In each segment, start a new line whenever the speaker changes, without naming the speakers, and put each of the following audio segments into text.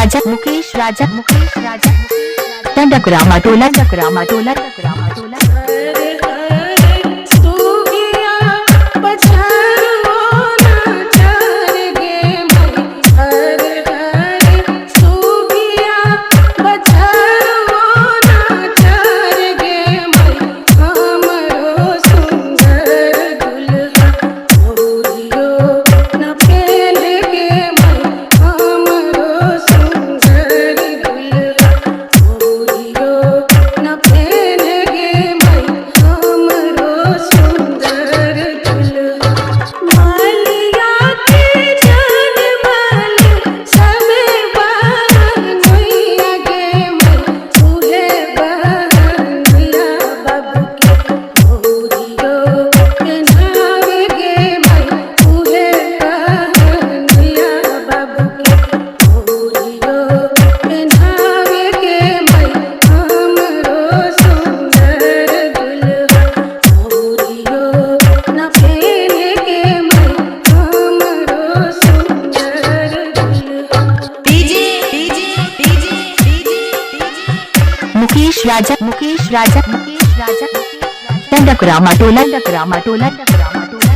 राजा मुकेश राजा डकरामा टोला डकरामा टोला डकरामा टोला मुकेश राजा डकरामा टोला डकरामा टोला डकरामा टोला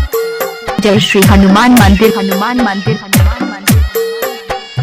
जय श्री हनुमान मंदिर हनुमान मंदिर हनुमान मंदिर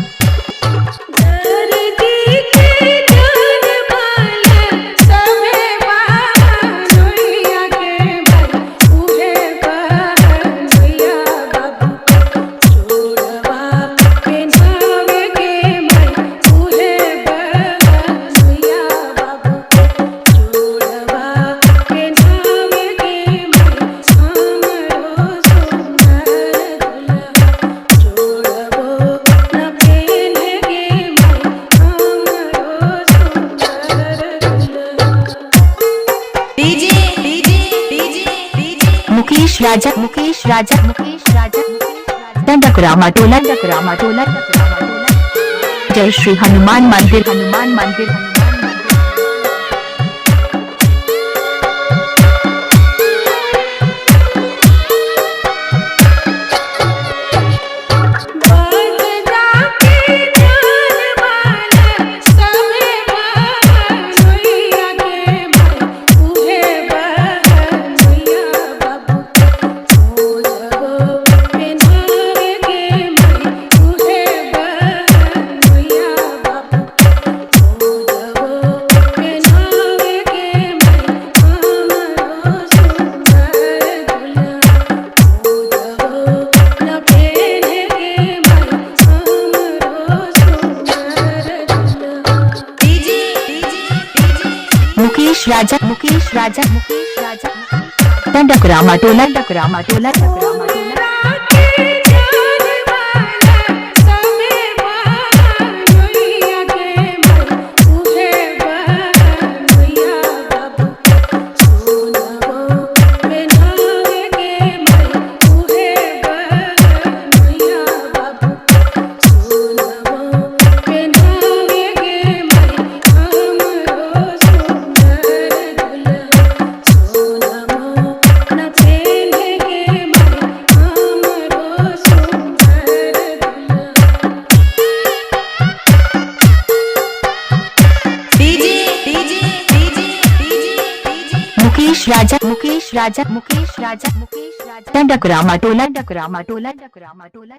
मुकेश राजा डकरामा टोला डकरामा टोला डकरामा टोला जय श्री हनुमान मंदिर हनुमान मंदिर मुकेश राजा डकरामा टोला डकरामा टोला डकरामा टोला मुकेश राजा डकरामा टोला डकरामा टोला डकरामा टोला